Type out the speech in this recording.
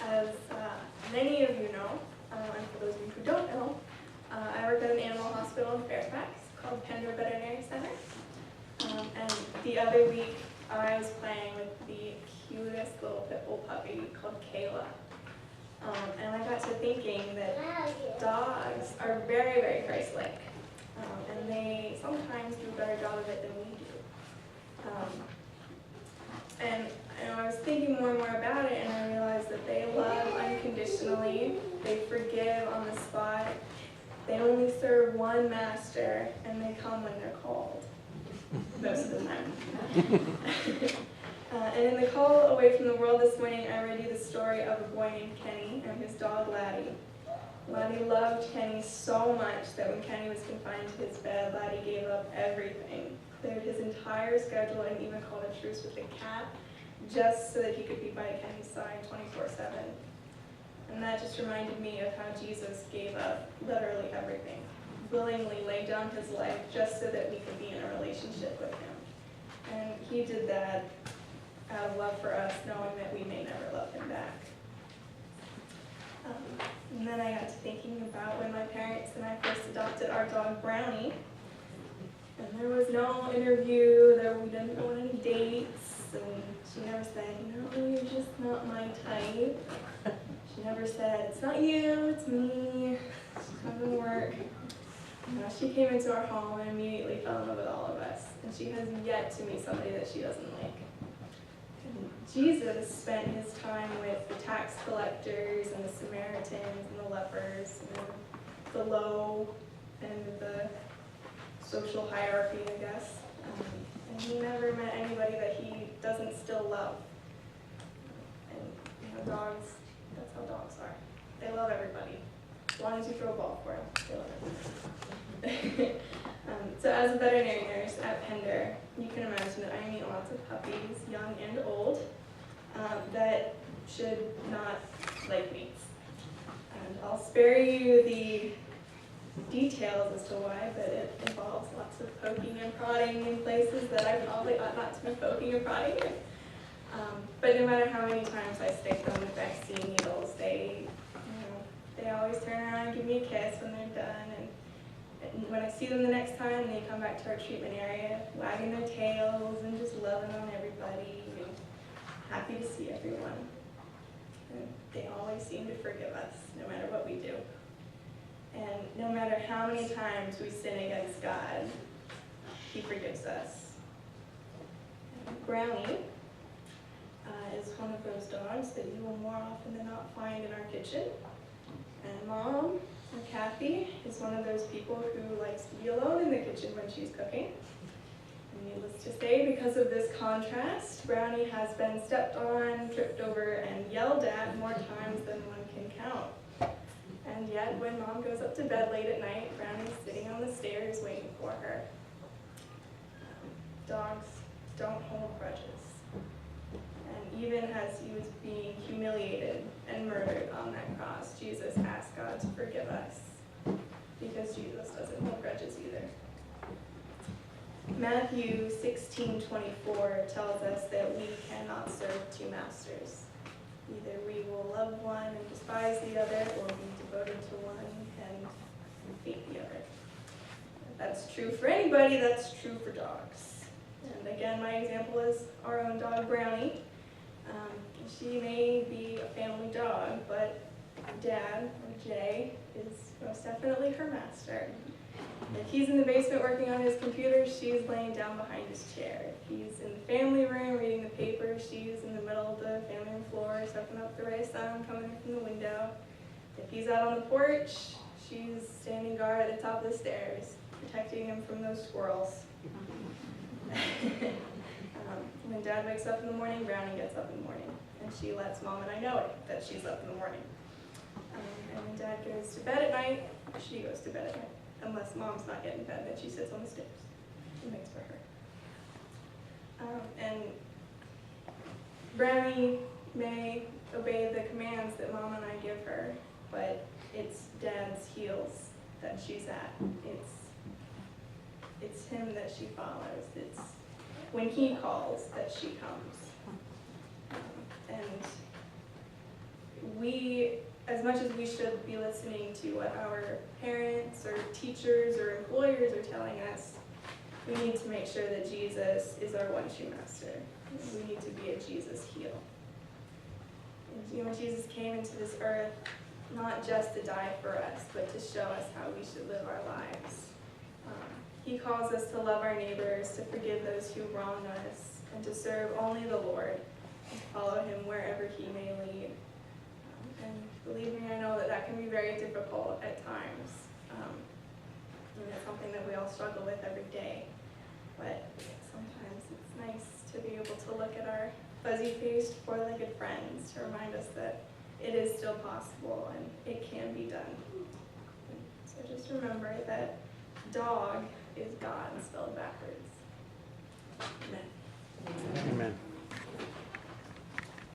As many of you know, and for those of you who don't know, I work at an animal hospital in Fairfax called Pender Veterinary Center. And the other week, I was playing with the cutest little pit bull puppy called Kayla. And I got to thinking that dogs are very, very Christ-like. And they sometimes do a better job of it than we do. And I was thinking more and more about it, and I realized that they love unconditionally, they forgive on the spot, they only serve one master, and they come when they're called, most of the time. And in the call away from the world this morning, I read you the story of a boy named Kenny and his dog Laddie. Laddie loved Kenny so much that when Kenny was confined to his bed, Laddie gave up everything, cleared his entire schedule, and even called a truce with the cat, just so that he could be by Kenny's side 24/7. And that just reminded me of how Jesus gave up literally everything, willingly laid down his life just so that we could be in a relationship with him. And he did that out of love for us, knowing that we may never love him back. And then I got to thinking about when my parents and I first adopted our dog Brownie. And there was no interview, we didn't go on any dates, and she never said, you're just not my type. She never said, it's not you, it's me, it doesn't work. She came into our home and immediately fell in love with all of us, and she has yet to meet somebody that she doesn't like. And Jesus spent his time with the tax collectors and the Samaritans and the lepers and the low and the social hierarchy, I guess. And he never met anybody that he doesn't still love. And dogs, that's how dogs are. They love everybody. As long as you throw a ball for them, they love everybody. So as a veterinary nurse at Pender, you can imagine that I meet lots of puppies, young and old, that should not like me. And I'll spare you the details as to why, but it involves lots of poking and prodding in places that I probably ought not to be poking and prodding in. But no matter how many times I stick them with vaccine needles, they always turn around and give me a kiss when they're done. And when I see them the next time, they come back to our treatment area, wagging their tails and just loving on everybody and happy to see everyone. And they always seem to forgive us, no matter what we do. And no matter how many times we sin against God, he forgives us. And Brownie is one of those dogs that you will more often than not find in our kitchen. And Mom, or Kathy, is one of those people who likes to be alone in the kitchen when she's cooking. And needless to say, because of this contrast, Brownie has been stepped on, tripped over, and yelled at more times than one can count. And yet, when Mom goes up to bed late at night, Brownie's sitting on the stairs waiting for her. Dogs don't hold grudges. And even as he was being humiliated and murdered on that cross, Jesus asked God to forgive us, because Jesus doesn't hold grudges either. Matthew 16:24 tells us that we cannot serve two masters. Either we will love one and despise the other, or be devoted to one and hate the other. If that's true for anybody, that's true for dogs. And again, my example is our own dog, Brownie. She may be a family dog, but Dad, or Jay, is most definitely her master. If he's in the basement working on his computer, she's laying down behind his chair. If he's in the family room reading the paper, she's in the middle of the family room floor, soaking up the ray of sun coming in from the window. If he's out on the porch, she's standing guard at the top of the stairs, protecting him from those squirrels. When Dad wakes up in the morning, Brownie gets up in the morning, and she lets Mom and I know it, that she's up in the morning. And when Dad goes to bed at night, she goes to bed at night. Unless Mom's not getting in bed, then she sits on the stairs and waits for her. And Brownie may obey the commands that Mom and I give her, but it's Dad's heels that she's at. It's him that she follows. It's when he calls that she comes. And we, as much as we should be listening to what our parents or teachers or employers are telling us, we need to make sure that Jesus is our one true master. We need to be a Jesus heel. And, you know, Jesus came into this earth not just to die for us, but to show us how we should live our lives. He calls us to love our neighbors, to forgive those who wrong us, and to serve only the Lord, and follow him wherever he may lead. And believe me, I know that that can be very difficult at times. And it's something that we all struggle with every day. But sometimes it's nice to be able to look at our fuzzy-faced, four-legged friends to remind us that it is still possible and it can be done. So just remember that dog is God spelled backwards. Amen. Amen.